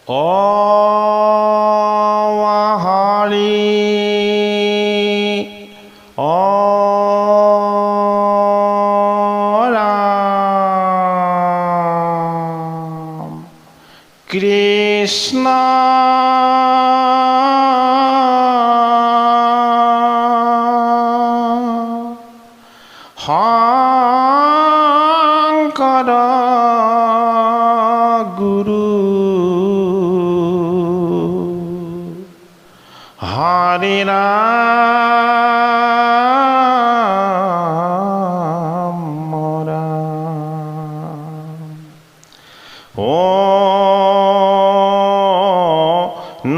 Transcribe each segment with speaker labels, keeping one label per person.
Speaker 1: হৰি ৰাম কৃষ্ণ শংকৰ গুৰু হৰি ৰাম ও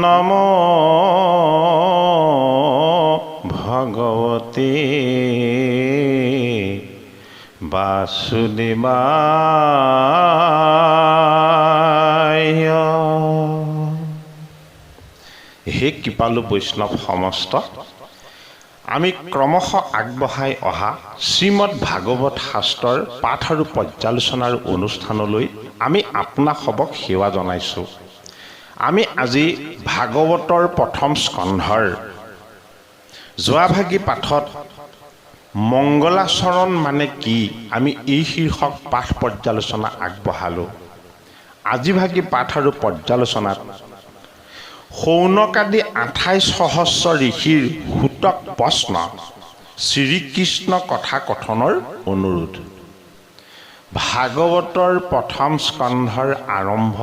Speaker 1: নমো ভগৱতে বাসুদেৱায়। হে কৃপালু বৈষ্ণৱ সমস্ত, আমি ক্ৰমশ আগবঢ়াই অহা শ্ৰীমদ ভাগৱত শাস্ত্ৰৰ পাঠ আৰু পৰ্যালোচনাৰ অনুষ্ঠানলৈ আমি আপোনাক সবক সেৱা জনাইছোঁ। আমি আজি ভাগৱতৰ প্ৰথম স্কন্ধৰ যোৱাভাগী পাঠত মংগলাচৰণ মানে কি আমি এই শীৰ্ষক পাঠ পৰ্যালোচনা আগবঢ়ালোঁ। আজিভাগী পাঠ আৰু পৰ্যালোচনাত শৌনকাদি 28 সহস্ৰ ঋষিৰ সূতক প্ৰশ্ন শ্ৰীকৃষ্ণ কথা কথনৰ অনুৰোধ। ভাগৱতৰ প্ৰথম স্কন্ধৰ আৰম্ভ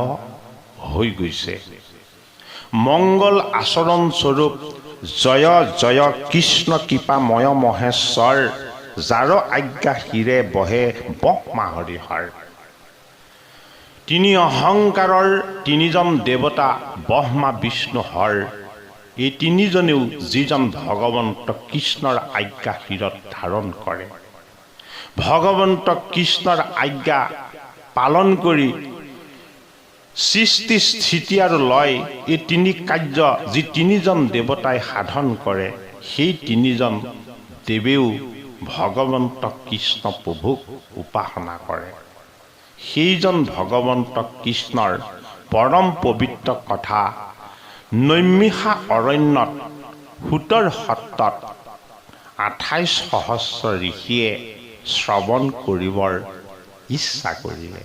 Speaker 1: হৈ গৈছে। মংগল আচৰণ স্বৰূপ জয় জয় কৃষ্ণ কৃপাময় মহেশ্বৰ, যাৰ আজ্ঞা শিৰে বহে ব্ৰহ্মা হৰিহৰ। তিনি অহংকাৰৰ তিনিজন দেৱতা ব্ৰহ্মা বিষ্ণু হৰ, এই তিনিজনেও যিজন ভগৱন্ত কৃষ্ণৰ আজ্ঞা শিৰত ধাৰণ কৰে। ভগৱন্ত কৃষ্ণৰ আজ্ঞা পালন কৰি সৃষ্টি স্থিতি আৰু লয় এই তিনি কাৰ্য যি তিনিজন দেৱতাই সাধন কৰে, সেই তিনিজন দেৱেও ভগৱন্ত কৃষ্ণ প্ৰভুক উপাসনা কৰে। সেইজন ভগৱন্ত কৃষ্ণৰ পৰম পবিত্ৰ কথা নৈমিষা অৰণ্যত সূতৰ সত্ৰত 28 সহস্ৰ ঋষিয়ে শ্ৰৱণ কৰিবৰ ইচ্ছা কৰিলে।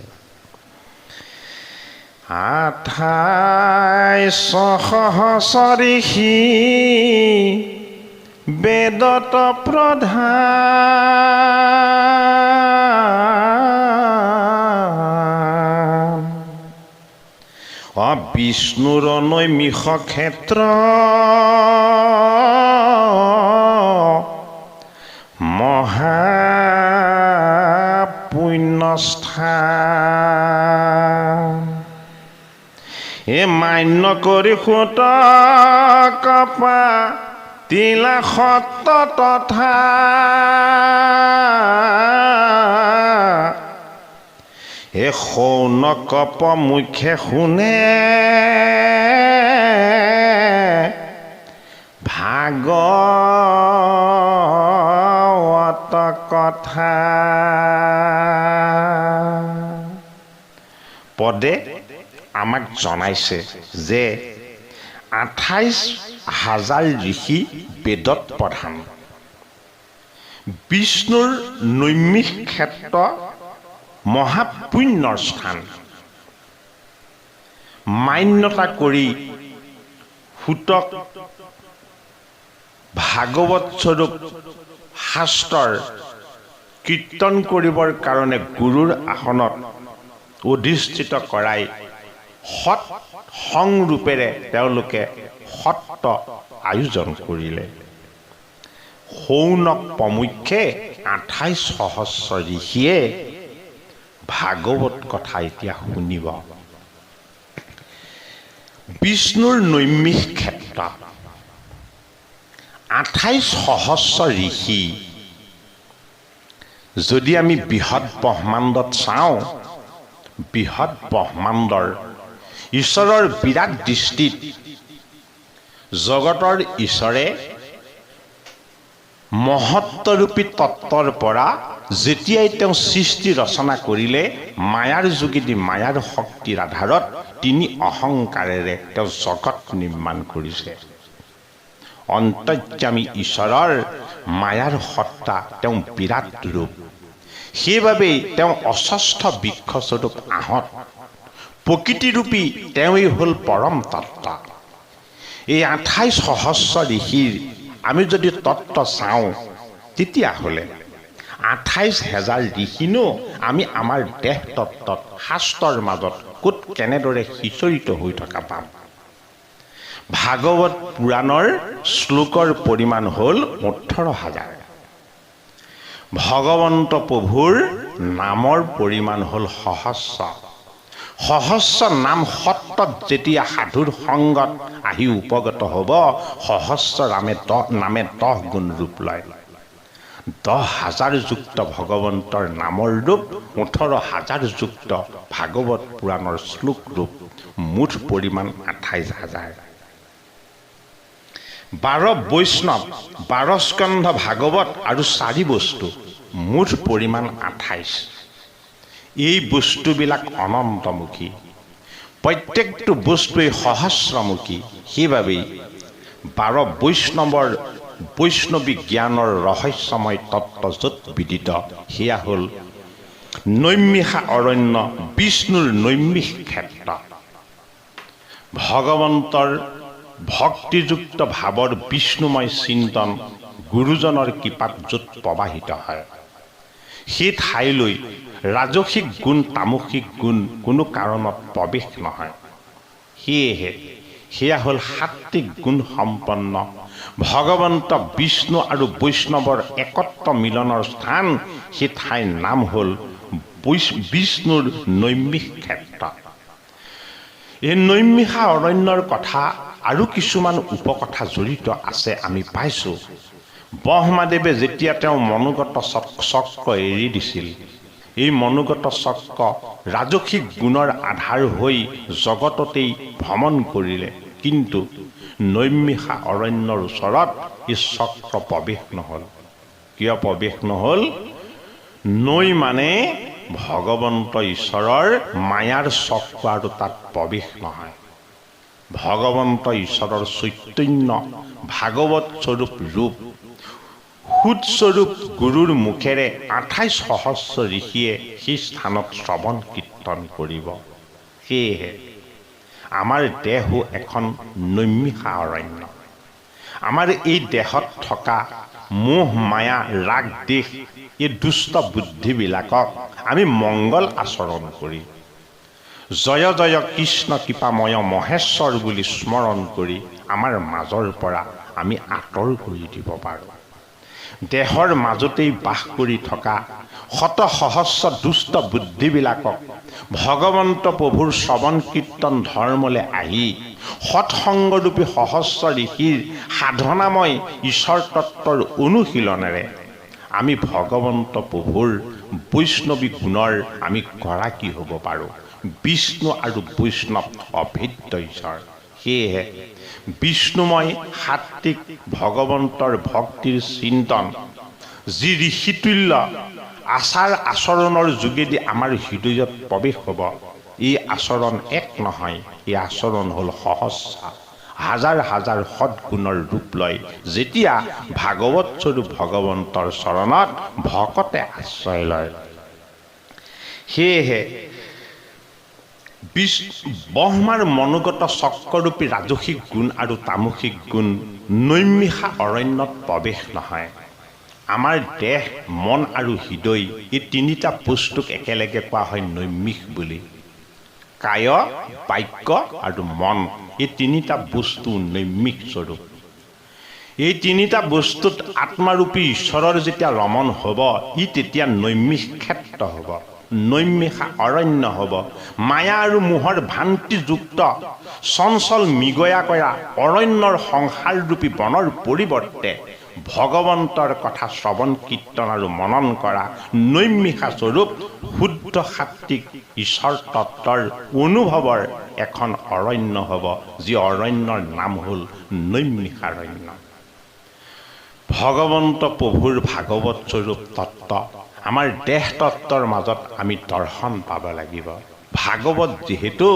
Speaker 1: 28 সহস্ৰ ঋষি বেদত প্ৰধান, বিষ্ণুৰ নৈমিষ ক্ষেত্ৰ মহাপুণ্যস্থান। এ মান্য কৰি সুত কপা তিলা সত্য তথা এ শৌনক মুখে শুনে ভাগৱত কথা। পদে আমাক জনাইছে যে 28,000 ঋষি বেদত প্ৰধান। বিষ্ণুৰ নৈমিষ ক্ষেত্ৰ মহাপুণ্যৰ স্থান। মান্যতা কৰি সূতক ভাগৱত স্বৰূপ শাস্ত্ৰৰ কীৰ্তন কৰিবৰ কাৰণে গুৰুৰ আসনত অধিষ্ঠিত কৰাই সৎ সংৰূপেৰে তেওঁলোকে সত্ৰ আয়োজন কৰিলে। শৌনক প্ৰমুখ্যে 28 সহস্ৰ ঋষিয়ে ভাগৱত কথা এতিয়া শুনিব। বিষ্ণুৰ নৈমিষ ক্ষেত্ৰ 28 সহস্ৰ ঋষি। যদি আমি বৃহৎ ব্ৰহ্মাণ্ডত চাওঁ, বৃহৎ ব্ৰহ্মাণ্ডৰ ঈশ্বৰৰ বিৰাট দৃষ্টিত জগতৰ ঈশ্বৰে মহত্বৰূপী তত্ত্বৰ পৰা যেতিয়াই তেওঁ সৃষ্টি ৰচনা কৰিলে মায়াৰ যোগেদি মায়াৰ শক্তিৰ আধাৰত তিনি অহংকাৰেৰে তেওঁ জগত নিৰ্মাণ কৰিছে অন্তৰ্যামী ঈশ্বৰৰ মায়াৰ সত্তা তেওঁ বিৰাট ৰূপ সেইবাবেই তেওঁ অস্বস্থ বৃক্ষস্বৰূপ আহত প্ৰকৃতিৰূপী তেওঁই হ'ল পৰম তত্ত্ব এই 28 সহস্ৰ ঋষিৰ আমি যদি তত্ত্ব চাওঁ তেতিয়াহ'লে 28,000 ঋষিনো আমি আমাৰ দেহ তত্ত্বত শাস্ত্ৰৰ মাজত ক'ত কেনেদৰে সিঁচৰিত হৈ থকা পাম ভাগৱত পুৰাণৰ শ্লোকৰ পৰিমাণ হ'ল 18,000 ভগৱন্ত প্ৰভুৰ নামৰ পৰিমাণ হ'ল সহস্ৰ নাম সত্ৰত যেতিয়া সাধুৰ সংগত আহি উপগত হ'ব সহস্ৰ নামে 10 গুণ ৰূপ লয় 10,000 যুক্ত ভগৱন্তৰ নামৰ ৰূপ 18,000 যুক্ত ভাগৱত পুৰাণৰ শ্লোক ৰূপ মুঠ পৰিমাণ 28,000 12 বৈষ্ণৱ 12 স্কন্ধ ভাগৱত আৰু 4 বস্তু মুঠ পৰিমাণ 28 এই বস্তুবিলাক অনন্তমুখী প্ৰত্যেকটো বস্তুৱেই সহস্ৰমুখী সেইবাবেই 12 বৈষ্ণৱৰ বৈষ্ণৱী জ্ঞানৰ ৰহস্যময় তত্ত্ব য'ত বিদিত সেয়া হ'ল নৈমিষা অৰণ্য বিষ্ণুৰ নৈমিষ ক্ষেত্ৰ ভগৱন্তৰ ভক্তিযুক্ত ভাৱৰ বিষ্ণুময় চিন্তন গুৰুজনৰ কৃপাত য'ত প্ৰবাহিত হয় সেই ঠাইলৈ ৰাজসিক গুণ তামসিক গুণ কোনো কাৰণত প্ৰৱেশ নহয় সেয়েহে সেয়া হ'ল সাত্বিক গুণ সম্পন্ন ভগৱন্ত বিষ্ণু আৰু বৈষ্ণৱৰ একত্ৰ মিলনৰ স্থান সেই ঠাইৰ নাম হ'ল বিষ্ণুৰ নৈমিষ ক্ষেত্ৰ এই নৈমিষা অৰণ্যৰ কথা আৰু কিছুমান উপকথা জড়িত আছে আমি পাইছোঁ ব্ৰহ্মাদেৱে যেতিয়া তেওঁ মনোগত চক্ৰ এৰি দিছিল এই মনোগত চক্ৰ ৰাজসিক গুণৰ আধাৰ হৈ জগততেই ভ্ৰমণ কৰিলে কিন্তু নৈমিষা অৰণ্যৰ ওচৰত এই চক্ৰ প্ৰৱেশ নহ'ল কিয় প্ৰৱেশ নহ'ল নৈ মানে ভগৱন্ত ঈশ্বৰৰ মায়াৰ চক্ৰ আৰু তাত প্ৰৱেশ নহয় ভগৱন্ত ঈশ্বৰৰ চৈতন্য ভাগৱত স্বৰূপ ৰূপ সুদস্বৰূপ গুৰুৰ মুখেৰে 28 সহস্ৰ ঋষিয়ে সেই স্থানত শ্ৰৱণ কীৰ্তন কৰিব সেয়েহে আমাৰ দেহো এখন নৈমিষা অৰণ্য আমাৰ এই দেহত থকা মোহ মায়া ৰাগ দেশ এই দুষ্ট বুদ্ধিবিলাকক আমি মংগল আচৰণ কৰি জয় জয় কৃষ্ণ কৃপাময় মহেশ্বৰ বুলি স্মৰণ কৰি আমাৰ মাজৰ পৰা আমি আঁতৰ কৰি দিব পাৰোঁ দেহৰ মাজতেই বাস কৰি থকা শত সহস্ৰ দুষ্ট বুদ্ধিবিলাকক ভগৱন্ত প্ৰভুৰ শ্ৰৱণ কীৰ্তন ধৰ্মলৈ আহি সৎসংগৰূপী সহস্ৰ ঋষিৰ সাধনাময় ঈশ্বৰ তত্ত্বৰ অনুশীলনেৰে আমি ভগৱন্ত প্ৰভুৰ বৈষ্ণৱী গুণৰ আমি গৰাকী হ'ব পাৰোঁ বিষ্ণু আৰু বৈষ্ণৱ অভেদ্য ঈশ্বৰ সেয়েহে বিষ্ণুময় সাত্বিক ভগৱন্তৰ ভক্তিৰ চিন্তন যি ঋষিতুল্য আচাৰ আচৰণৰ যোগেদি আমাৰ হৃদয়ত প্ৰৱেশ হ'ব এই আচৰণ এক নহয় এই আচৰণ হ'ল সহস্ৰ হাজাৰ হাজাৰ সৎগুণৰ ৰূপ লয় যেতিয়া ভাগৱত স্বৰূপ ভগৱন্তৰ চৰণত ভকতে আশ্ৰয় লয় সেয়েহে ব্ৰহ্মাৰ মনোগত চক্ৰৰূপী ৰাজসিক গুণ আৰু তামসিক গুণ নৈমিষা অৰণ্যত প্ৰৱেশ নহয় আমাৰ দেহ মন আৰু হৃদয় এই তিনিটা বস্তুক একেলগে কোৱা হয় নৈমিষ বুলি কায় বাক্য আৰু মন এই তিনিটা বস্তু নৈমিষ স্বৰূপ এই তিনিটা বস্তুত আত্মাৰূপী ঈশ্বৰৰ যেতিয়া ৰমণ হ'ব ই তেতিয়া নৈমিষ ক্ষেত্ৰ হ'ব নৈমিষা অৰণ্য হ'ব মায়া আৰু মোহৰ ভ্ৰান্তিযুক্ত চঞ্চল মৃগয়া কৰা অৰণ্যৰ সংসাৰৰূপী বনৰ পৰিৱৰ্তে ভগৱন্তৰ কথা শ্ৰৱণ কীৰ্তন আৰু মনন কৰা নৈমিষা স্বৰূপ শুদ্ধ সাত্বিক ঈশ্বৰ তত্ত্বৰ অনুভৱৰ এখন অৰণ্য হ'ব যি অৰণ্যৰ নাম হ'ল নৈমিষাৰণ্য ভগৱন্ত প্ৰভুৰ ভাগৱত স্বৰূপ তত্ত্ব আমাৰ দেহ তত্ত্বৰ মাজত আমি দৰ্শন পাব লাগিব। ভাগৱত যিহেতু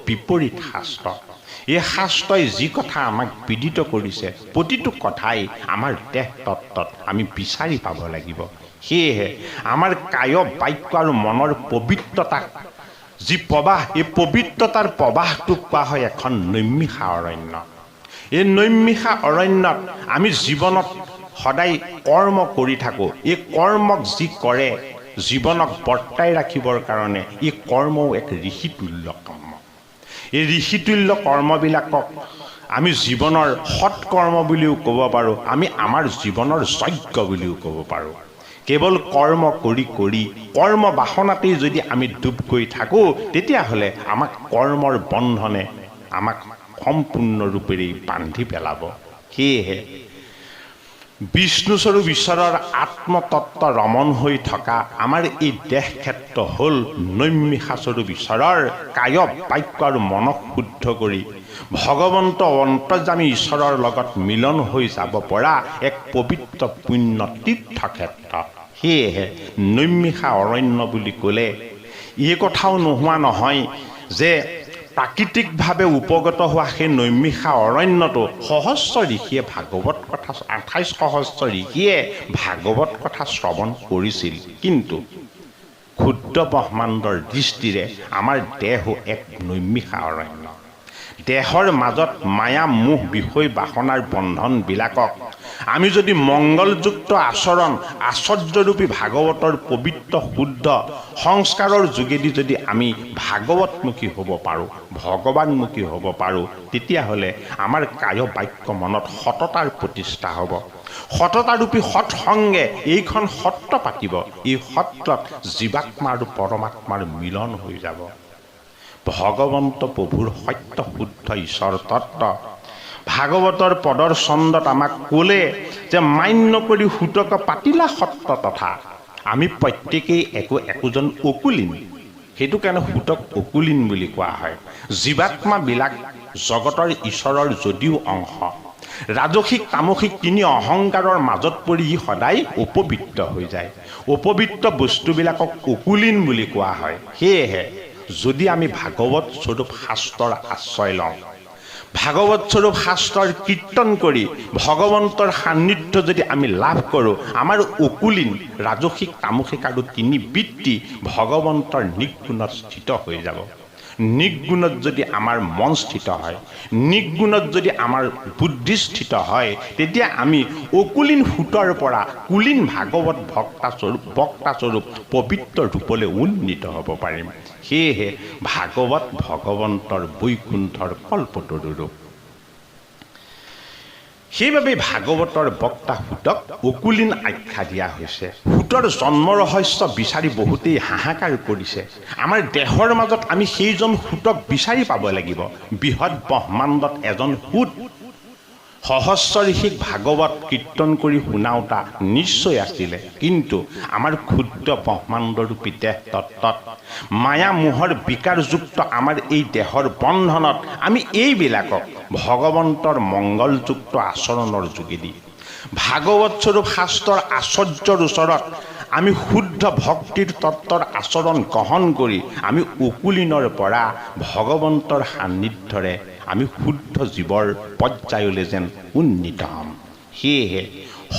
Speaker 1: বিপৰীত শাস্ত্ৰ, এই শাস্ত্ৰই যি কথা আমাক বিদিত কৰিছে প্ৰতিটো কথাই আমাৰ দেহ তত্ত্বত আমি বিচাৰি পাব লাগিব। সেয়েহে আমাৰ কায় বাক্য আৰু মনৰ পবিত্ৰতাক যি প্ৰবাহ, এই পবিত্ৰতাৰ প্ৰবাহটোক কোৱা হয় এখন নৈমিষা অৰণ্য। এই নৈমিষা অৰণ্যত আমি জীৱনত সদায় কৰ্ম কৰি থাকোঁ। এই কৰ্মক যি কৰে জীৱনক বৰ্তাই ৰাখিবৰ কাৰণে এই কৰ্মও এক ঋষিতুল্য কৰ্ম। এই ঋষিতুল্য কৰ্মবিলাকক আমি জীৱনৰ সৎকৰ্ম বুলিও ক'ব পাৰোঁ, আমি আমাৰ জীৱনৰ যজ্ঞ বুলিও ক'ব পাৰোঁ। কেৱল কৰ্ম কৰি কৰি কৰ্ম বাসনাতেই যদি আমি ডুব গৈ থাকোঁ তেতিয়াহ'লে আমাক কৰ্মৰ বন্ধনে আমাক সম্পূৰ্ণৰূপেৰে বান্ধি পেলাব। সেয়েহে বিষ্ণুস্বৰূপ ঈশ্বৰৰ আত্মতত্ত্ব ৰমণ হৈ থকা আমাৰ এই দেহ ক্ষেত্ৰ হ'ল নৈমিষাস্বৰূপ ঈশ্বৰৰ কায় বাক্য আৰু মনক শুদ্ধ কৰি ভগৱন্ত অন্তৰ্যামী ঈশ্বৰৰ লগত মিলন হৈ যাব পৰা এক পবিত্ৰ পুণ্য তীৰ্থক্ষেত্ৰ। সেয়েহে নৈমিষা অৰণ্য বুলি ক'লে এই কথাও নোহোৱা নহয় যে প্ৰাকৃতিকভাৱে উপগত হোৱা সেই নৈমিষা অৰণ্যটো সহস্ৰ ঋষিয়ে ভাগৱত কথা 28 সহস্ৰ ঋষিয়ে ভাগৱত কথা শ্ৰৱণ কৰিছিল। কিন্তু ক্ষুদ্ৰ ব্ৰহ্মাণ্ডৰ দৃষ্টিৰে আমাৰ দেহো এক নৈমিষা অৰণ্য। দেহৰ মাজত মায়া মোহ বিষয় বাসনাৰ বন্ধনবিলাকক আমি যদি মংগলযুক্ত আচৰণ আশ্চৰ্যৰূপী ভাগৱতৰ পবিত্ৰ শুদ্ধ সংস্কাৰৰ যোগেদি যদি আমি ভাগৱতমুখী হ'ব পাৰোঁ, ভগৱানমুখী হ'ব পাৰোঁ, তেতিয়াহ'লে আমাৰ কায় বাক্য মনত সততাৰ প্ৰতিষ্ঠা হ'ব। সততাৰূপী সৎসংগে এইখন সত্ৰ পাতিব। এই সত্ৰত জীৱাত্মা আৰু পৰমাত্মাৰ মিলন হৈ যাব। ভগৱন্ত প্ৰভুৰ সত্য শুদ্ধ ঈশ্বৰ তত্ত্ব ভাগৱতৰ পদৰ চন্দত আমাক ক'লে যে মান্য কৰি সুতক পাতিলা সত্ৰ তথা। আমি প্ৰত্যেকেই একোজন অকুলীন। সেইটো কাৰণে সুতক অকুলীন বুলি কোৱা হয়। জীৱাত্মাবিলাক জগতৰ ঈশ্বৰৰ যদিও অংশ, ৰাজসিক তামসিক তিনি অহংকাৰৰ মাজত পৰি ই সদায় অপবিত্ৰ হৈ যায়। অপবিত্ৰ বস্তুবিলাকক অকুলীন বুলি কোৱা হয়। সেয়েহে যদি আমি ভাগৱত স্বৰূপ শাস্ত্ৰৰ আশ্ৰয় লওঁ, ভাগৱত স্বৰূপ শাস্ত্ৰৰ কীৰ্তন কৰি ভগৱন্তৰ সান্নিধ্য যদি আমি লাভ কৰোঁ, আমাৰ অকুলীন ৰাজসিক তামসিক আৰু তিনি বৃত্তি ভগৱন্তৰ নিৰ্গুণত স্থিত হৈ যাব। নিৰ্গুণত যদি আমাৰ মন স্থিত হয়, নিৰ্গুণত যদি আমাৰ বুদ্ধি স্থিত হয়, তেতিয়া আমি অকুলীন সুতৰ পৰা কুলীন ভাগৱত বক্তাস্বৰূপ পবিত্ৰ ৰূপলৈ উন্নীত হ'ব পাৰিম। সেয়েহে ভাগৱত ভগৱন্তৰ বৈকুণ্ঠৰ কল্পতৰু ৰূপ। সেইবাবে ভাগৱতৰ বক্তা সুতক অকুলীন আখ্যা দিয়া হৈছে। সুতৰ জন্ম ৰহস্য বিচাৰি বহুতেই হাহাকাৰ কৰিছে। আমাৰ দেহৰ মাজত আমি সেইজন সুতক বিচাৰি পাব লাগিব। বৃহৎ ব্ৰহ্মাণ্ডত এজন সুত সহস্ৰ ঋষিক ভাগৱত কীৰ্তন কৰি শুনাওতা নিশ্চয় আছিলে। কিন্তু আমাৰ ক্ষুদ্ৰ ব্ৰহ্মাণ্ডৰূপী দেহ তত্ত্বত মায়া মোহৰ বিকাৰযুক্ত আমাৰ এই দেহৰ বন্ধনত আমি এইবিলাকক ভগৱন্তৰ মংগলযুক্ত আচৰণৰ যোগেদি ভাগৱত স্বৰূপ শাস্ত্ৰৰ আশ্চৰ্যৰ ওচৰত আমি শুদ্ধ ভক্তিৰ তত্ত্বৰ আচৰণ গ্ৰহণ কৰি আমি অকুলীনৰ পৰা ভগৱন্তৰ সান্নিধ্যৰে আমি শুদ্ধ জীৱৰ পৰ্যায়লৈ যেন উন্নীত হ'ম। সেয়েহে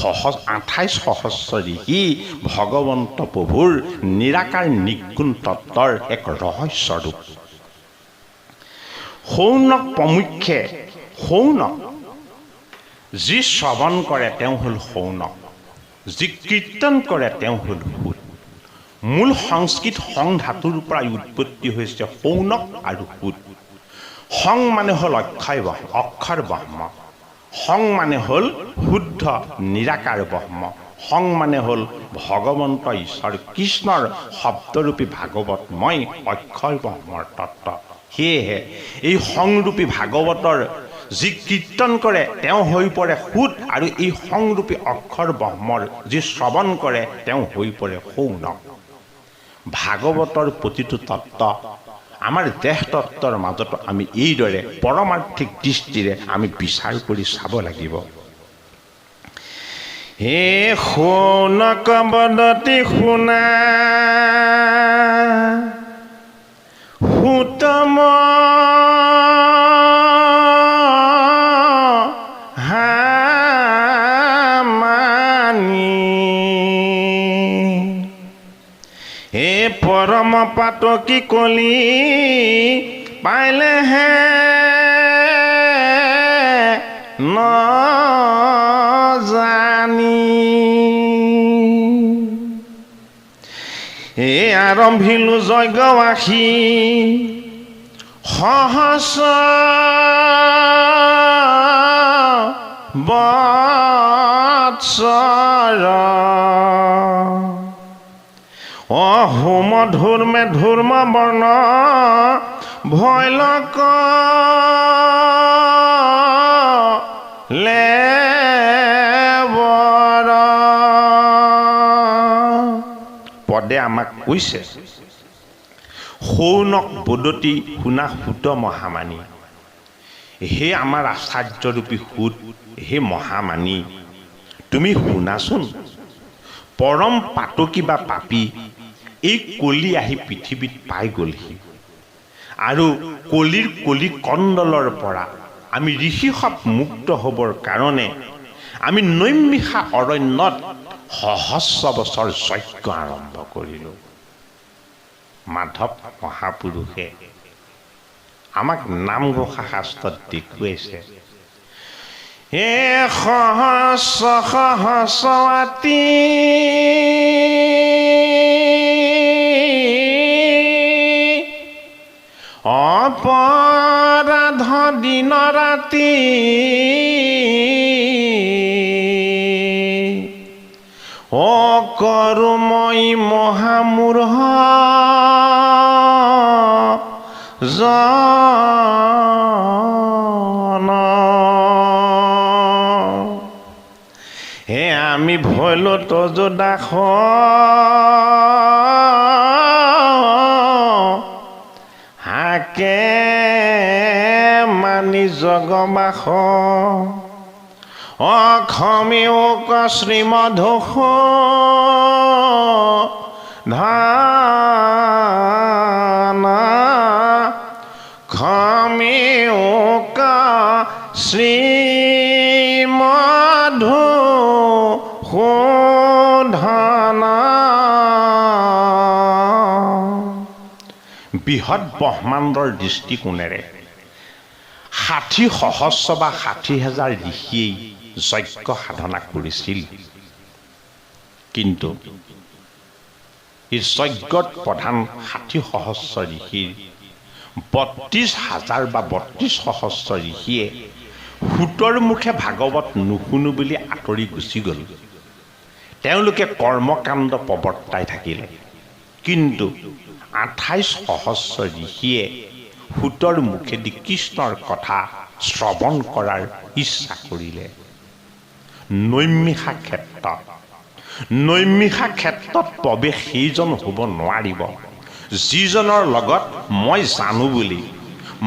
Speaker 1: 28 সহস্ৰ ঋষি ভগৱন্ত প্ৰভুৰ নিৰাকাৰ নিৰ্গুণ তত্ত্বৰ এক ৰহস্যৰূপ। সৌনক প্ৰমুখ্যে সৌনক যি শ্ৰৱণ কৰে তেওঁ হ'ল সৌনক, যি কীৰ্তন কৰে তেওঁ হ'ল সুত। মূল সংস্কৃত সং ধাতুৰ পৰাই উৎপত্তি হৈছে সৌনক আৰু সুত। সং মানে হ'ল অক্ষৰ ব্ৰহ্ম, সং মানে হ'ল শুদ্ধ নিৰাকাৰ ব্ৰহ্ম, সং মানে হ'ল ভগৱন্ত ঈশ্বৰ কৃষ্ণৰ শব্দৰূপী ভাগৱতময় অক্ষৰ ব্ৰহ্মৰ তত্ত্ব। সেয়েহে এই সংৰূপী ভাগৱতৰ যি কীৰ্তন কৰে তেওঁ হৈ পৰে সুত, আৰু এই সংৰূপী অক্ষৰ ব্ৰহ্মৰ যি শ্ৰৱণ কৰে তেওঁ হৈ পৰে সৌনক। ভাগৱতৰ প্ৰতিটো তত্ত্ব আমাৰ দেহ তত্ত্বৰ মাজত আমি এইদৰে পৰমাৰ্থিক দৃষ্টিৰে আমি বিচাৰ কৰি চাব লাগিব। হে শৌনক বদতি শুনা সুতম হে পৰম পাতকী কলি পাইলেহে নজানি হে আৰম্ভিলো যজ্ঞবাসী সহস্ৰ বৎসৰ হোম ধূৰ্মে ধূৰ্ম বৰ্ণ ভৈলক লেবৰ পদে আমাক কৈছে শৌনক বদতি শুনা সুত মহামানী হে আমাৰ আচাৰ্যৰূপী সুত হে মহামানী তুমি শুনাচোন পৰম পাতকী বা পাপী এই কলি আহি পৃথিৱীত পাই গ'লহি আৰু কলিৰ কলি কণ্ডলৰ পৰা আমি ঋষিসৱ মুক্ত হ'বৰ কাৰণে আমি নৈমিষা অৰণ্যত সহস্ৰ বছৰ যজ্ঞ আৰম্ভ কৰিলোঁ মাধৱ মহাপুৰুষে আমাক নামঘোষা শাস্ত্ৰত দেখুৱাইছে হে সহস্ৰ সহস্ৰৱতী অপৰাধ দিন ৰাতি অকৰুময়ী মহামূঢ় জন হে আমি ভৈলো তজোদাস হাকে মানি জগবাস অসমীয় শ্ৰীমধুষ ধান খমেও শ্ৰীমধু ধান বৃহৎ ব্ৰহ্মাণ্ডৰ দৃষ্টিকোণেৰে ৬০ সহস্ৰ বা ৬০,০০০ ঋষিয়েই যজ্ঞ সাধনা কৰিছিল কিন্তু এই যজ্ঞত প্ৰধান ৬০ সহস্ৰ ঋষিৰ ৩২,০০০ বা ৩২,০০০ ঋষিয়ে সুতৰ মুখে ভাগৱত নুশুনো বুলি আঁতৰি গুচি গ'ল তেওঁলোকে কৰ্মকাণ্ড প্ৰৱৰ্তাই থাকিলে কিন্তু ২৮ সহস্ৰ ঋষিয়ে সুতৰ মুখেদি কৃষ্ণৰ কথা শ্ৰৱণ কৰাৰ ইচ্ছা কৰিলে নৈমিষা ক্ষেত্ৰত প্ৰৱেশ সেইজন হ'ব নোৱাৰিব যিজনৰ লগত মই জানো বুলি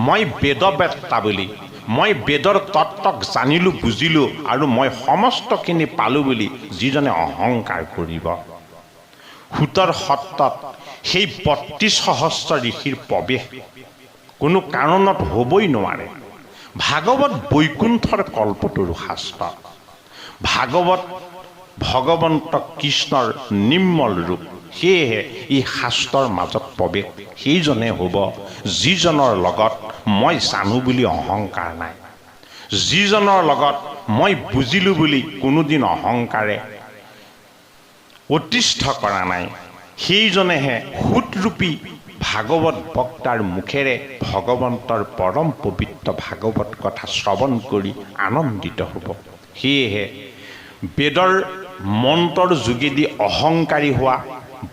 Speaker 1: মই বেদবেত্তা বুলি মই বেদৰ তত্ত্বক জানিলোঁ বুজিলোঁ আৰু মই সমস্তখিনি পালোঁ বুলি যিজনে অহংকাৰ কৰিব সুতৰ সত্ৰত সেই ৩২,০০০ ঋষিৰ প্ৰৱেশ কোনো কাৰণত হ'বই নোৱাৰে ভাগৱত বৈকুণ্ঠৰ কল্পতৰু শাস্ত্ৰ ভাগৱত ভগৱন্ত কৃষ্ণৰ নিৰ্মল ৰূপ সেয়েহে এই শাস্ত্ৰৰ মাজত প্ৰৱেশ সেইজনে হ'ব যিজনৰ লগত মই জানো বুলি অহংকাৰ নাই যিজনৰ লগত মই বুজিলোঁ বুলি কোনোদিন অহংকাৰে অতিষ্ঠ কৰা নাই সেইজনেহে সুতৰূপী ভাগৱত বক্তাৰ মুখেৰে ভগৱন্তৰ পৰম পবিত্ৰ ভাগৱত কথা শ্ৰৱণ কৰি আনন্দিত হ'ব সেয়েহে বেদৰ মন্ত্ৰৰ যোগেদি অহংকাৰী হোৱা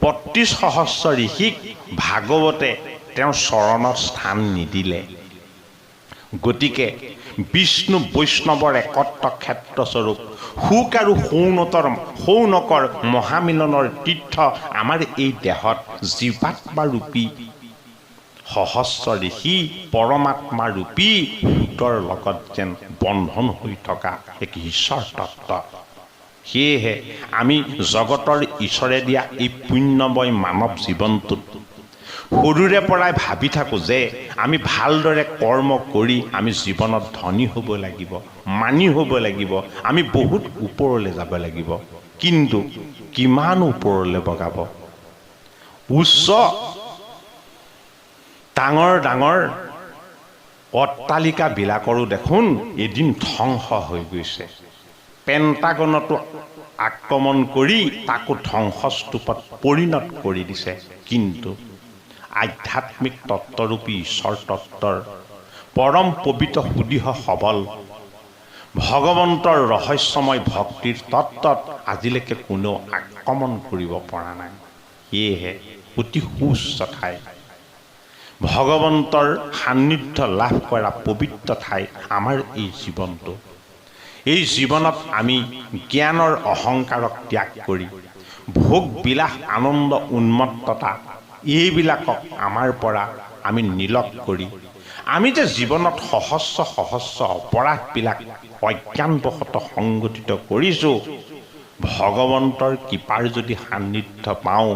Speaker 1: ৩২,০০০ ঋষিক ভাগৱতে তেওঁৰ চৰণৰ স্থান নিদিলে গতিকে বিষ্ণু বৈষ্ণৱৰ একত্ৰ ক্ষেত্ৰস্বৰূপ সুখ আৰু শৌনকৰ মহামিলনৰ তীৰ্থ আমাৰ এই দেহত জীৱাত্মা ৰূপী সহস্ৰ ঋষি পৰমাত্মা ৰূপী সুতৰ লগত যেন বন্ধন হৈ থকা এক ঈশ্বৰ তত্ত্ব সেয়েহে আমি জগতৰ ঈশ্বৰে দিয়া এই পুণ্যময় মানৱ জীৱনটোত সৰুৰে পৰাই ভাবি থাকোঁ যে আমি ভালদৰে কৰ্ম কৰি আমি জীৱনত ধনী হ'ব লাগিব, মানি হ'ব লাগিব, আমি বহুত ওপৰলৈ যাব লাগিব। কিন্তু কিমান ওপৰলৈ বগাব? উচ্চ ডাঙৰ ডাঙৰ অট্টালিকাবিলাকৰো দেখোন এদিন ধ্বংস হৈ গৈছে। পেণ্টাগনতো আক্ৰমণ কৰি তাকো ধ্বংসস্তূপত পৰিণত কৰি দিছে। কিন্তু আধ্যাত্মিক তত্ত্বৰূপী ঈশ্বৰ তত্ত্বৰ পৰম পবিত্ৰ সুদৃঢ় সবল ভগৱন্তৰ ৰহস্যময় ভক্তিৰ তত্ত্বত আজিলৈকে কোনেও আক্ৰমণ কৰিব পৰা নাই। সেয়েহে অতি সুউচ্চ ঠাই, ভগৱন্তৰ সান্নিধ্য লাভ কৰা পবিত্ৰ ঠাই আমাৰ এই জীৱনটো। এই জীৱনত আমি জ্ঞানৰ অহংকাৰক ত্যাগ কৰি ভোগ বিলাস আনন্দ উন্মত্ততা এইবিলাকক আমাৰ পৰা আমি নিলগ কৰি আমি যে জীৱনত সহস্ৰ সহস্ৰ অপৰাধবিলাক অজ্ঞানবশতঃ সংগঠিত কৰিছোঁ, ভগৱন্তৰ কৃপাৰ যদি সান্নিধ্য পাওঁ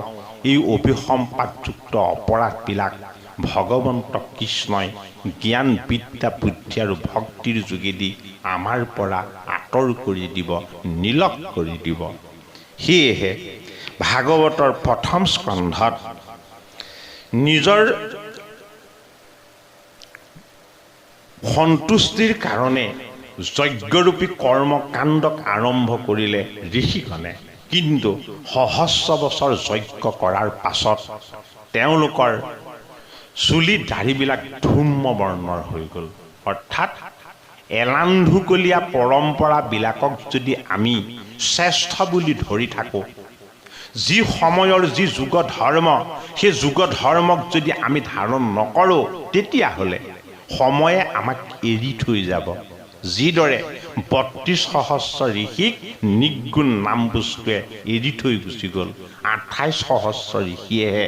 Speaker 1: এই অভিসম্পাদযুক্ত অপৰাধবিলাক ভগৱন্ত কৃষ্ণই জ্ঞান বিদ্যা বুদ্ধি আৰু ভক্তিৰ যোগেদি আমাৰ পৰা আঁতৰ কৰি দিব, নিলগ কৰি দিব। সেয়েহে ভাগৱতৰ প্ৰথম স্কন্ধত নিজৰ সন্তুষ্টিৰ কাৰণে যজ্ঞৰূপী কৰ্মকাণ্ডক আৰম্ভ কৰিলে ঋষিগণে। কিন্তু সহস্ৰ বছৰ যজ্ঞ কৰাৰ পাছত তেওঁলোকৰ চুলি দাঢ়িবিলাক ধূম্ৰ বৰ্ণৰ হৈ গ'ল। অৰ্থাৎ এলান্ধুকলীয়া পৰম্পৰাবিলাকক যদি আমি শ্ৰেষ্ঠ বুলি ধৰি থাকোঁ, যি সময়ৰ যি যুগ ধৰ্ম, সেই যুগ ধৰ্মক যদি আমি ধাৰণ নকৰোঁ, তেতিয়াহ'লে সময়ে আমাক এৰি থৈ যাব। যিদৰে ৩২ সহস্ৰ ঋষিক নিগুণ নাম বস্তুৱে এৰি থৈ গুচি গ'ল, ২৮ সহস্ৰ ঋষিয়েহে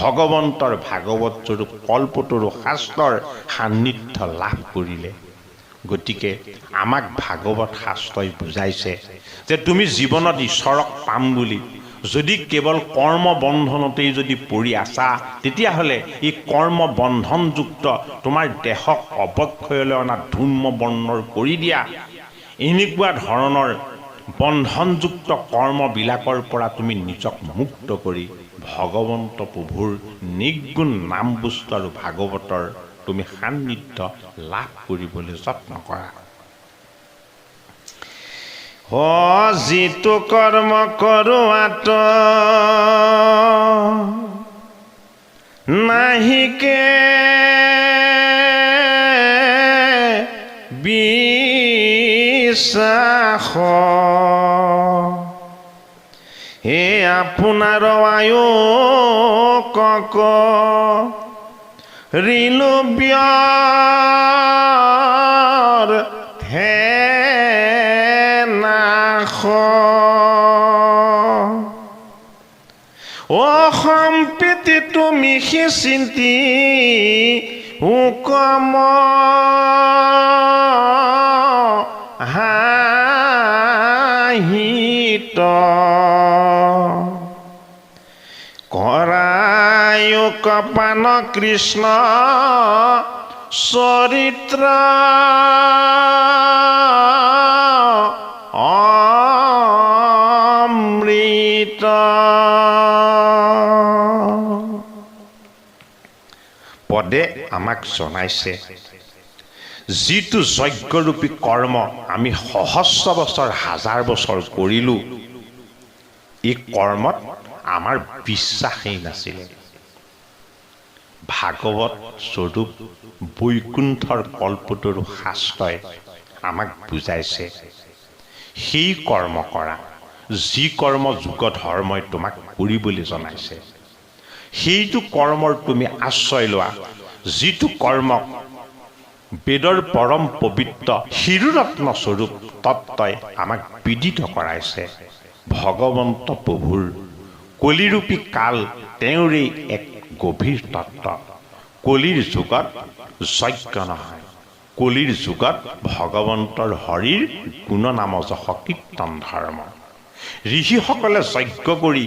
Speaker 1: ভগৱন্তৰ ভাগৱত স্বৰূপ কল্পতৰু শাস্ত্ৰৰ সান্নিধ্য লাভ কৰিলে। গতিকে আমাক ভাগৱত শাস্ত্ৰই বুজাইছে যে তুমি জীৱনত ঈশ্বৰক পাম বুলি যদি কেৱল কৰ্ম বন্ধনতেই যদি পৰি আছা, তেতিয়াহ'লে এই কৰ্ম বন্ধনযুক্ত তোমাৰ দেহক অৱক্ষয়লৈ অনা ধূম্ৰ বৰ্ণৰ কৰি দিয়া এনেকুৱা ধৰণৰ বন্ধনযুক্ত কৰ্মবিলাকৰ পৰা তুমি নিজক মুক্ত কৰি ভগৱন্ত প্ৰভুৰ নিগুণ নাম বস্তু আৰু ভাগৱতৰ তুমি সান্নিধ্য লাভ কৰিবলৈ যত্ন কৰা। যিটো কৰ্ম কৰোৱাত নাহিকে বিশ্বাস, হে আপোনাৰ আয়োকক ঋণু ব্যৰ্থে নাশ, অসম্প্ৰীতি তুমি চিন্তি হুকম হাহিত, কৰায়ুক পান কৃষ্ণ চৰিত্ৰ অমৃত। পদে আমাক জনাইছে যিটো যজ্ঞৰূপী কৰ্ম আমি সহস্ৰ বছৰ হাজাৰ বছৰ কৰিলোঁ, এই কৰ্মত আমাৰ বিশ্বাসেই নাছিলে। ভাগৱত স্বৰূপ বৈকুণ্ঠৰ কল্পতৰু শাস্ত্ৰই আমাক বুজাইছে সেই কৰ্ম কৰা, যি কৰ্ম যুগ ধৰ্মই তোমাক কৰিবলৈ জনাইছে, সেইটো কৰ্মৰ তুমি আশ্ৰয় লোৱা। যিটো কৰ্মক বেদৰ পৰম পবিত্ৰ শিৰোৰত্ন স্বৰূপ তত্ত্বই আমাক বিদিত কৰাইছে। ভগৱন্ত প্ৰভুৰ কলিৰূপী কাল তেওঁৰেই এক গভীৰ তত্ত্ব। কলিৰ যুগত যজ্ঞ নহয়, কলিৰ যুগত ভগৱন্তৰ হৰিৰ গুণনাম যশ কীৰ্তন ধৰ্ম। ঋষিসকলে যজ্ঞ কৰি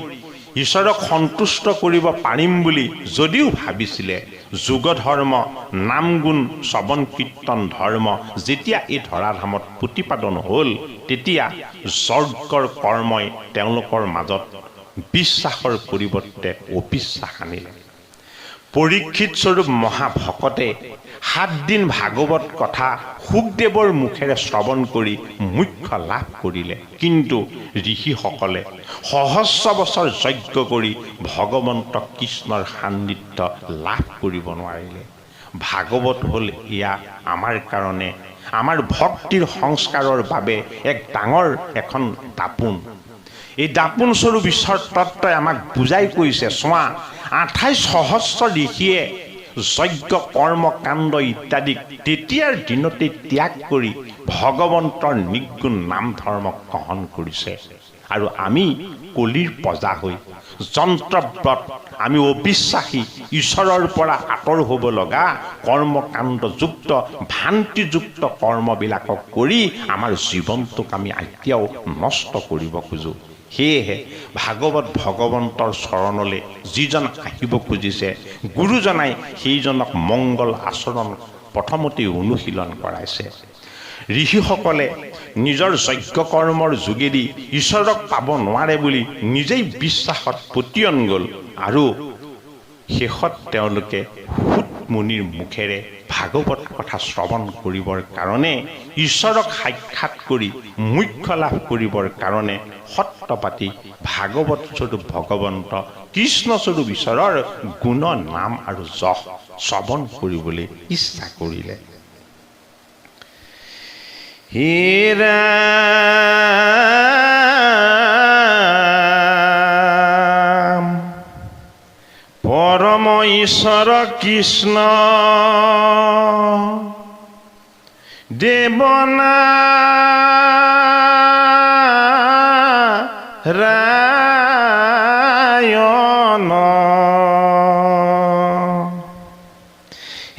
Speaker 1: ঈশ্বৰক সন্তুষ্ট কৰিব পাৰিম বুলি যদিও ভাবিছিলে, যোগ ধৰ্ম, নাম গুণ, শ্ৰৱণ কীৰ্তন ধৰ্ম যেতিয়া এই ধৰাধামত প্ৰতিপাদন হ'ল, তেতিয়া যজ্ঞৰ কৰ্মই তেওঁলোকৰ মাজত বিশ্বাসৰ পৰিৱৰ্তে অবিশ্বাস আনিলে। পৰীক্ষিত স্বৰূপ মহাভকতে 7 দিন ভাগৱত কথা শুকদেৱৰ মুখেৰে শ্ৰৱণ কৰি মোক্ষ লাভ কৰিলে, কিন্তু ঋষিসকলে সহস্ৰ বছৰ যজ্ঞ কৰি ভগৱন্ত কৃষ্ণৰ সান্নিধ্য লাভ কৰিব নোৱাৰিলে। ভাগৱত হ'ল এয়া আমাৰ কাৰণে, আমাৰ ভক্তিৰ সংস্কাৰৰ বাবে এক ডাঙৰ এখন দাপোন। এই দাপোন স্বৰূপ ঈশ্বৰ তত্ত্বই আমাক বুজাই কৈছে, চোৱা 28 সহস্ৰ ঋষিয়ে যজ্ঞ কৰ্ম কাণ্ড ইত্যাদি তেতিয়াৰ দিনতে ত্যাগ কৰি ভগৱন্তৰ নিৰ্গুণ নাম ধৰ্মক গ্ৰহণ কৰিছে। আৰু আমি কলিৰ প্ৰজা হৈ যন্ত্ৰব্ৰত, আমি অবিশ্বাসী, ঈশ্বৰৰ পৰা আঁতৰ হ'ব লগা কৰ্মকাণ্ডযুক্ত ভ্ৰান্তিযুক্ত কৰ্মবিলাকক কৰি আমাৰ জীৱনটোক আমি এতিয়াও নষ্ট কৰিব খোজোঁ। সেয়েহে ভাগৱত ভগৱন্তৰ চৰণলৈ যিজন আহিব খুজিছে, গুৰুজনাই সেইজনক মংগল আচৰণ প্ৰথমতেই অনুশীলন কৰাইছে। ঋষিসকলে নিজৰ যজ্ঞ কৰ্মৰ যোগেদি ঈশ্বৰক পাব নোৱাৰে বুলি নিজেই বিশ্বাসত পতিয়ন গ'ল, আৰু শেষত তেওঁলোকে সুত মুনিৰ মুখেৰে ভাগৱত কথা শ্ৰৱণ কৰিবৰ কাৰণে, ঈশ্বৰক সাক্ষাৎ কৰি মোক্ষ লাভ কৰিবৰ কাৰণে সত্ৰপাতি ভাগৱত স্বৰূপ ভগৱন্ত কৃষ্ণস্বৰূপ ঈশ্বৰৰ গুণ নাম আৰু যশ শ্ৰৱণ কৰিবলৈ ইচ্ছা কৰিলে। হে ৰাম পৰম ঈশ্বৰ কৃষ্ণ দেৱনাৰায়ণ,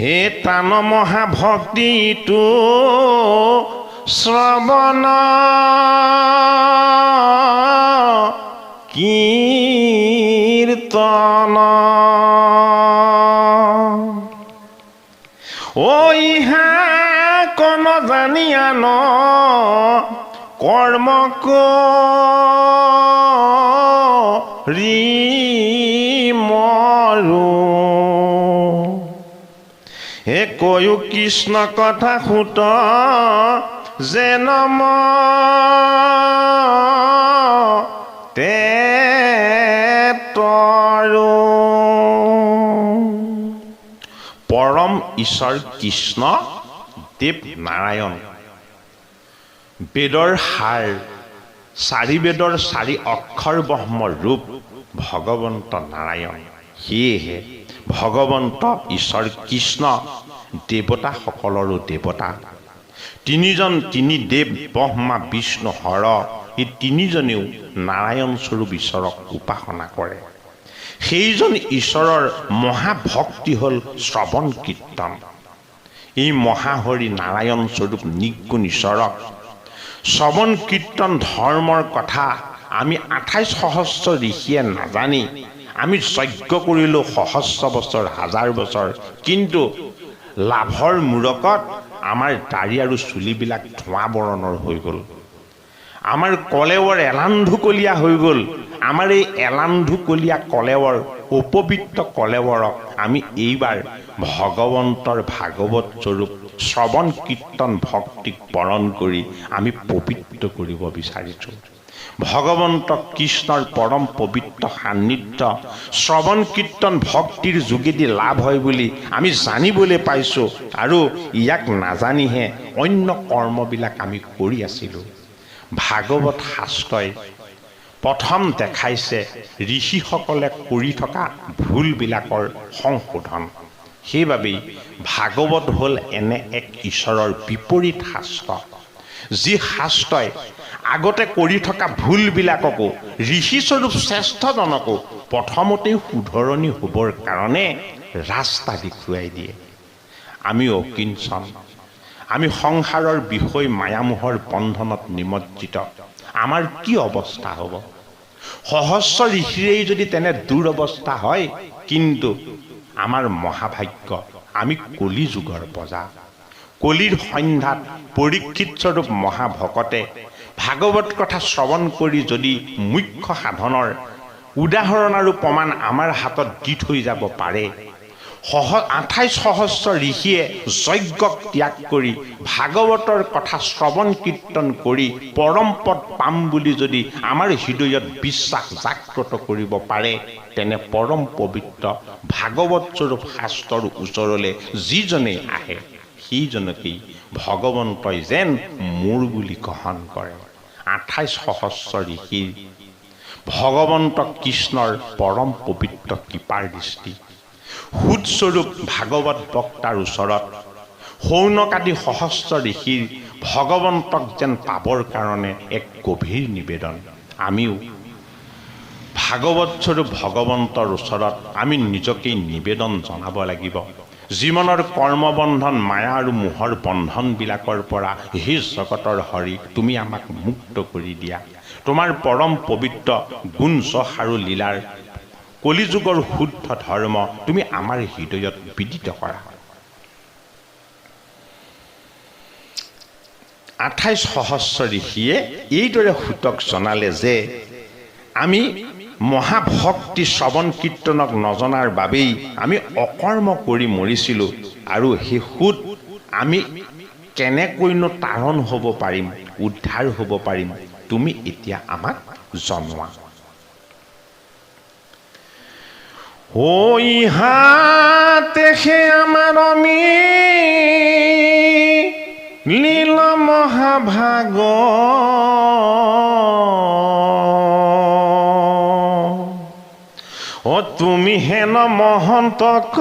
Speaker 1: হে তান মহাভক্তিটো শ্ৰৱণ কীৰ্তন, ঐ হা কন জানিয়ান কৰ্ম কৰি মৰো, হে কৈও কৃষ্ণ কথা সুত যেন তে তৰো। পৰম ঈশ্বৰ কৃষ্ণ দেৱ নাৰায়ণ, বেদৰ সাৰ, 4 বেদৰ 4 অক্ষৰ ব্ৰহ্ম ৰূপ ভগৱন্ত নাৰায়ণ। সেয়েহে ভগৱন্ত ঈশ্বৰ কৃষ্ণ দেৱতাসকলৰো দেৱতা। 3জন 3 দেৱ ব্ৰহ্মা বিষ্ণু হৰ, এই 3জনেও নাৰায়ণ স্বৰূপ ঈশ্বৰক উপাসনা কৰে। সেইজন ঈশ্বৰৰ মহাভক্তি হ'ল শ্ৰৱণ কীৰ্তন। এই মহাহৰি নাৰায়ণ স্বৰূপ নিৰ্গুণ ঈশ্বৰক শ্ৰৱণ কীৰ্তন ধৰ্মৰ কথা আমি 28 সহস্ৰ ঋষিয়ে নাজানি আমি যজ্ঞ কৰিলোঁ সহস্ৰ বছৰ, 1000 বছৰ, কিন্তু লাভৰ মূৰকত আমাৰ দাড়ি আৰু চুলিবিলাক ধোঁৱা বৰণৰ হৈ গ'ল। আমাৰ কলেৱৰ এলান্ধুকলীয়া হৈ গ'ল। আমাৰ এই এলান্ধুকলীয়া কলেৱৰ, অপবিত্ৰ কলেৱৰক আমি এইবাৰ ভগৱন্তৰ ভাগৱত স্বৰূপ শ্ৰৱণ কীৰ্তন ভক্তিক বৰণ কৰি আমি পবিত্ৰ কৰিব বিচাৰিছোঁ। ভগৱন্ত কৃষ্ণৰ পৰম পবিত্ৰ সান্নিধ্য শ্ৰৱণ কীৰ্তন ভক্তিৰ যোগেদি লাভ হয় বুলি আমি জানিবলৈ পাইছোঁ, আৰু ইয়াক নাজানিহে অন্য কৰ্মবিলাক আমি কৰি আছিলোঁ। ভাগৱত শাস্ত্ৰই প্ৰথম দেখাইছে ঋষিসকলে কৰি থকা ভুলবিলাকৰ সংশোধন। সেইবাবেই ভাগৱত হ'ল এনে এক ঈশ্বৰৰ বিপৰীত শাস্ত্ৰ, যি শাস্ত্ৰই আগতে কৰি থকা ভুলবিলাককো ঋষিস্বৰূপ শ্ৰেষ্ঠজনকো প্ৰথমতেই শুধৰণি হ'বৰ কাৰণে ৰাস্তা দেখুৱাই দিয়ে। আমি অকিঞ্চন, আমি সংসাৰৰ বিষয় মায়ামোহৰ বন্ধনত নিমজ্জিত, আমাৰ কি অৱস্থা হ'ব? সহস্ৰ ঋষিৰেই যদি তেনে দুৰৱস্থা হয়, কিন্তু আমাৰ মহাভাগ্য, আমি কলি যুগৰ প্ৰজা। কলিৰ সন্ধ্যাত পৰীক্ষিত স্বৰূপ মহাভকতে ভাগৱত কথা শ্ৰৱণ কৰি যদি মুখ্য সাধনৰ উদাহৰণ আৰু প্ৰমাণ আমাৰ হাতত দি থৈ যাব পাৰে, 28 সহস্ৰ ঋষিয়ে যজ্ঞক ত্যাগ কৰি ভাগৱতৰ কথা শ্ৰৱণ কীৰ্তন কৰি পৰম পদ পাম বুলি যদি আমাৰ হৃদয়ত বিশ্বাস জাগ্ৰত কৰিব পাৰে, তেনে পৰম পবিত্ৰ ভাগৱত স্বৰূপ শাস্ত্ৰৰ ওচৰলৈ যিজনে আহে, সেইজনকেই ভগৱন্তই যেন মোৰ বুলি গ্ৰহণ কৰে। 28 সহস্ৰ ঋষিৰ ভগৱন্ত কৃষ্ণৰ পৰম পবিত্ৰ কৃপাৰ দৃষ্টি সুদস্বৰূপ ভাগৱত বক্তাৰ ওচৰত শৌনকাদি সহস্ৰ ঋষিৰ ভগৱন্তক যেন পাবৰ কাৰণে এক গভীৰ নিবেদন। আমিও ভাগৱত স্বৰূপ ভগৱন্তৰ ওচৰত আমি নিজকেই নিবেদন জনাব লাগিব। জীৱনৰ কৰ্মবন্ধন, মায়া আৰু মোহৰ বন্ধনবিলাকৰ পৰা হে জগতৰ হৰি, তুমি আমাক মুক্ত কৰি দিয়া। তোমাৰ পৰম পবিত্ৰ গুণ যশ আৰু লীলাৰ কলিযুগৰ শুদ্ধ ধৰ্ম তুমি আমাৰ হৃদয়ত বিদিত কৰা। 28 সহস্ৰ ঋষিয়ে এইদৰে সুতক জনালে যে আমি মহাভক্তি শ্ৰৱণ কীৰ্তনক নজনাৰ বাবেই আমি অকৰ্ম কৰি মৰিছিলোঁ, আৰু সেই সুত আমি কেনেকৈনো তাৰণ হ'ব পাৰিম, উদ্ধাৰ হ'ব পাৰিম, তুমি এতিয়া আমাক জনোৱা। ইহাতেহে আমাৰ লীল মহাভাগ, তুমি হেন মহন্তক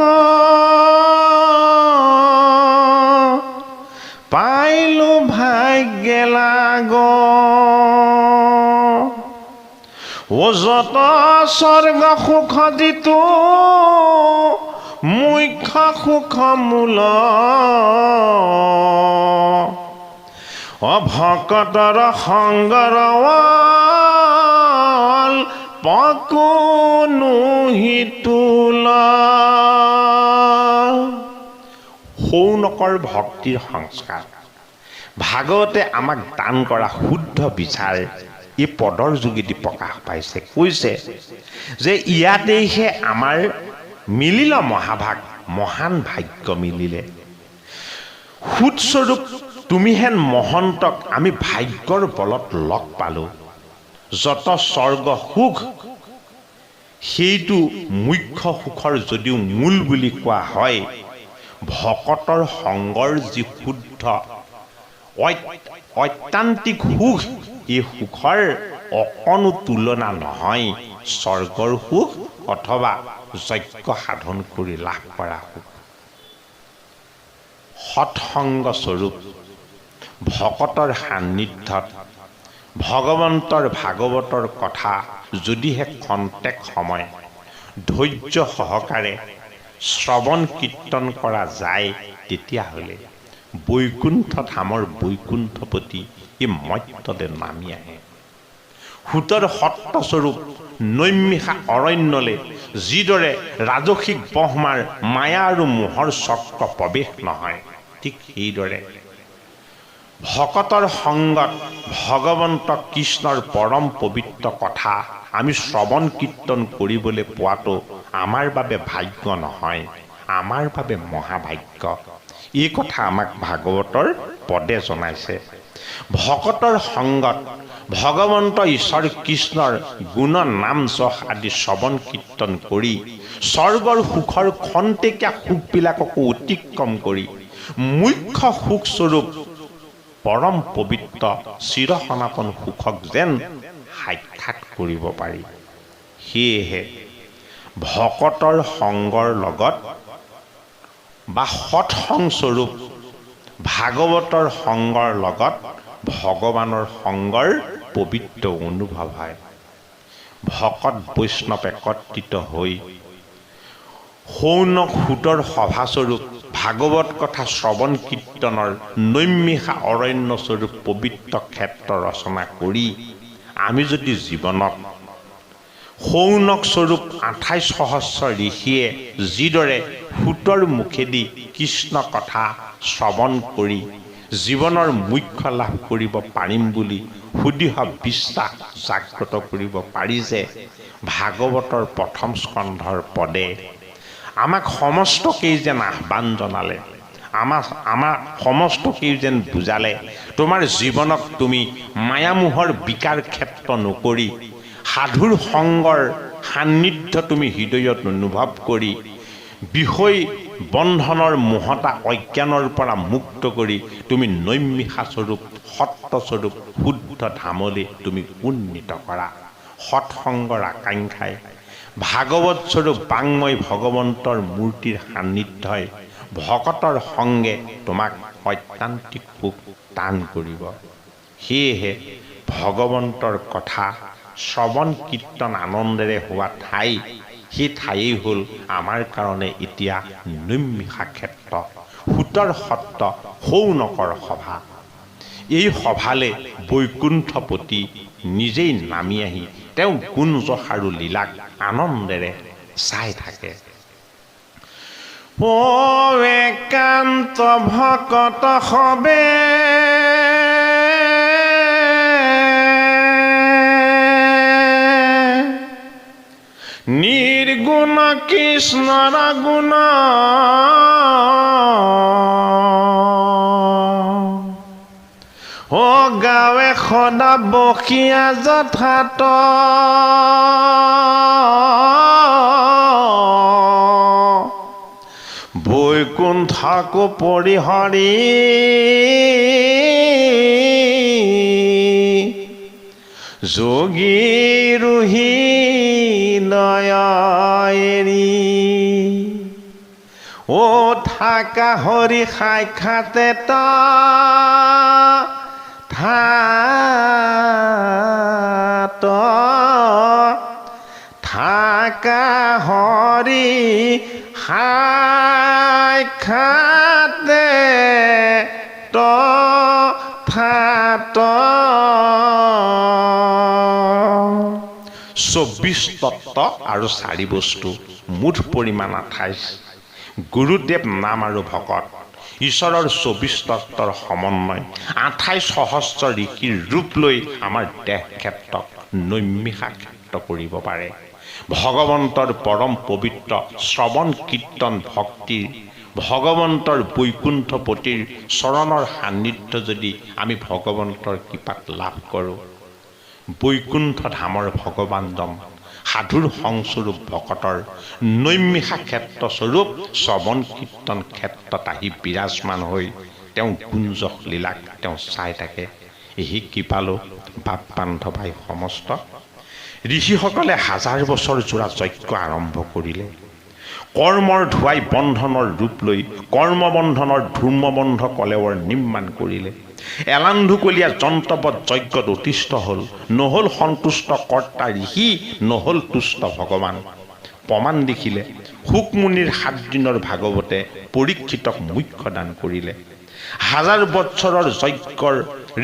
Speaker 1: পাইলো ভাগ্যে লাগ, যত স্বৰ্গ সুখ যিটো মুখ্য সুখ মূল, ভকতৰ সংগৰ পকনো হিতুল। শৌনকৰ ভক্তিৰ সংস্কাৰ ভাগৱতে আমাক দান কৰা শুদ্ধ বিচাৰ এই পদৰ যোগেদি প্ৰকাশ পাইছে। কৈছে যে ইয়াতেইহে আমাৰ মিলিল মহাভাগ, মহান ভাগ্য মিলিলে। সুদস্বৰূপ তুমি হেন মহন্তক আমি ভাগ্যৰ বলত লগ পালোঁ। যত স্বৰ্গ সুখ, সেইটো মুখ্য সুখৰ যদিও মূল বুলি কোৱা হয়, ভকতৰ সংগৰ যি শুদ্ধ ঐত্যান্তিক সুখ, এই সুখৰ অকণো তুলনা নহয় স্বৰ্গৰ সুখ অথবা যজ্ঞ সাধন কৰি লাভ কৰা সুখ। সৎসংগ স্বৰূপ ভকতৰ সান্নিধ্যত ভগৱন্তৰ ভাগৱতৰ কথা যদিহে খন্তেক সময় ধৈৰ্য সহকাৰে শ্ৰৱণ কীৰ্তন কৰা যায়, তেতিয়াহ'লে বৈকুণ্ঠ ধামৰ বৈকুণ্ঠপতি এই মৰ্ত্যদে নামি আহে। সুতৰ সত্ৰস্বৰূপ নৈমিষা অৰণ্যলৈ যিদৰে ৰাজসিক ব্ৰহ্মাৰ মায়া আৰু মোহৰ চক্ৰ প্ৰৱেশ নহয়, ঠিক সেইদৰে ভকতৰ সংগত ভগৱন্ত কৃষ্ণৰ পৰম পবিত্ৰ কথা আমি শ্ৰৱণ কীৰ্তন কৰিবলৈ পোৱাটো আমাৰ বাবে ভাগ্য নহয়, আমাৰ বাবে মহাভাগ্য। এই কথা আমাক ভাগৱতৰ পদে জনাইছে। ভকতৰ সংগত ভগৱন্ত ঈশ্বৰ কৃষ্ণৰ গুণ নাম যশ আদি শ্ৰৱণ কীৰ্তন কৰি স্বৰ্গৰ সুখৰ খন্তেকীয়া সুখবিলাককো অতিক্ৰম কৰি মুখ্য সুখস্বৰূপ পৰম পবিত্ৰ চিৰ সনাতন সুখক যেন সাক্ষাৎ কৰিব পাৰি। সেয়েহে ভকতৰ সংগৰ লগত বা সৎসংস্বৰূপ ভাগৱতৰ সংগৰ লগত ভগৱানৰ সংগৰ পবিত্ৰ অনুভৱ হয়। ভকত বৈষ্ণৱ একত্ৰিত হৈ শৌনক সুতৰ সভাস্বৰূপ ভাগৱত কথা শ্ৰৱণ কীৰ্তনৰ নৈমিষা অৰণ্যস্বৰূপ পবিত্ৰ ক্ষেত্ৰ ৰচনা কৰি আমি যদি জীৱনত সৌনক স্বৰূপ 28 সহস্ৰ ঋষিয়ে যিদৰে সুতৰ মুখেদি কৃষ্ণ কথা শ্ৰৱণ কৰি জীৱনৰ মুখ্য লাভ কৰিব পাৰিম বুলি সুদৃঢ় বিশ্বাস জাগ্ৰত কৰিব পাৰিছে ভাগৱতৰ প্ৰথম স্কন্ধৰ পদে আমাক সমস্তকেই যেন আহ্বান জনালে আমাৰ সমস্তকেই যেন বুজালে তোমাৰ জীৱনক তুমি মায়ামোহৰ বিকাৰ ক্ষেত্ৰ নকৰি সাধুৰ সংগৰ সান্নিধ্য তুমি হৃদয়ত অনুভৱ কৰি বিষয় বন্ধনৰ মোহতা অজ্ঞানৰ পৰা মুক্ত কৰি তুমি নৈমিষা স্বৰূপ সত্য স্বৰূপ শুদ্ধ ধামলৈ তুমি উন্নীত কৰা সৎসংগৰ আকাংক্ষাই ভাগৱত স্বৰূপ বাংময় ভগৱন্তৰ মূৰ্তিৰ সান্নিধ্যই ভকতৰ সংগে তোমাক ঐকান্তিক সুখ দান কৰিব সেয়েহে ভগৱন্তৰ কথা শ্ৰৱণ কীৰ্তন আনন্দেৰে হোৱা ঠাই সেই ঠাইয়েই হ'ল আমাৰ কাৰণে এতিয়া নৈমিষা ক্ষেত্ৰ সুতৰ সত্ৰ সৌনকৰ সভা এই সভালৈ বৈকুণ্ঠপতি নিজেই নামি আহি তেওঁ গুণযশ আৰু লীলাক আনন্দেৰে চাই থাকে একান্ত ভকত সবে নিৰ্গুণ কৃষ্ণৰ গুণ ও গাৱে সদা বসিয়া যথাত বৈকুণ্ঠক পৰিহৰি যোগী ৰোহী নয়ৰি ও থাকা হৰি সাক্ষাতে থাকা হৰি সাক্ষাতে তথাত 24 তত্ত্ব আৰু 4 বস্তু মুঠ পৰিমাণ 28 গুৰুদেৱ নাম আৰু ভকত ঈশ্বৰৰ 24 তত্ত্বৰ সমন্বয় 28 সহস্ৰ ঋষিৰ ৰূপ লৈ আমাৰ দেহ ক্ষেত্ৰক নৈমিষা ক্ষেত্ৰ কৰিব পাৰে ভগৱন্তৰ পৰম পবিত্ৰ শ্ৰৱণ কীৰ্তন ভক্তিৰ ভগৱন্তৰ বৈকুণ্ঠপতিৰ চৰণৰ সান্নিধ্য যদি আমি ভগৱন্তৰ কৃপাত লাভ কৰোঁ বৈকুণ্ঠ ধামৰ ভগৱানজন সাধুৰ সংস্বৰূপ ভকতৰ নৈমিষা ক্ষেত্ৰ স্বৰূপ শ্ৰৱণ কীৰ্তন ক্ষেত্ৰত আহি বিৰাজমান হৈ তেওঁ গুঞ্জক লীলাক তেওঁ চাই থাকে এই কৃপালো বাপ বান্ধৱাই সমস্ত ঋষিসকলে হাজাৰ বছৰ জোৰা যজ্ঞ আৰম্ভ কৰিলে কৰ্মৰ ধুৱাই বন্ধনৰ ৰূপ লৈ কৰ্মবন্ধনৰ ধূৰ্মবন্ধ কলেৱৰ নিৰ্মাণ কৰিলে এলান্ধুকলীয়া যন্ত্ৰবৎ যজ্ঞত অতিষ্ঠ হ'ল নহ'ল সন্তুষ্ট কৰ্তা ঋষি নহ'ল তুষ্ট ভগৱান প্ৰমাণ দেখিলে শুকমুনিৰ 7 দিনৰ ভাগৱতে পৰীক্ষিতক মুখ্য দান কৰিলে হাজাৰ বছৰৰ যজ্ঞৰ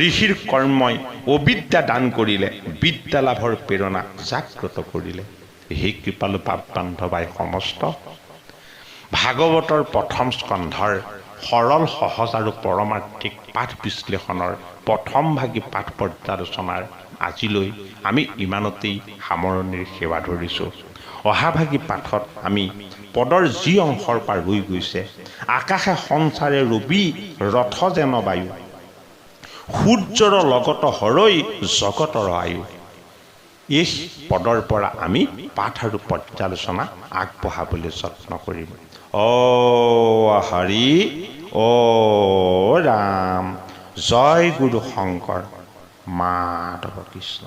Speaker 1: ঋষিৰ কৰ্মই অবিদ্যা দান কৰিলে বিদ্যা লাভৰ প্ৰেৰণা জাগ্ৰত কৰিলে হে কৃপালু পাপ বান্ধৱাই সমস্ত ভাগৱতৰ প্ৰথম স্কন্ধৰ সৰল সহজ আৰু পৰমাৰ্থিক পাঠ বিশ্লেষণৰ প্ৰথম ভাগী পাঠ পৰ্যালোচনাৰ আজিলৈ আমি ইমানতেই সামৰণিৰ সেৱা ধৰিছোঁ অহা ভাগী পাঠত আমি পদৰ যি অংশৰ পৰা ৰৈ গৈছে আকাশে সঞ্চাৰে ৰবি ৰথ যেন বায়ু সূৰ্যৰ লগত হৰৈ জগতৰ আয়ু এই পদৰ পৰা আমি পাঠ আৰু পৰ্যালোচনা আগবঢ়াবলৈ যত্ন কৰিম ও হৰি ও ৰাম জয় গুৰু শংকৰ মাধৱ কৃষ্ণ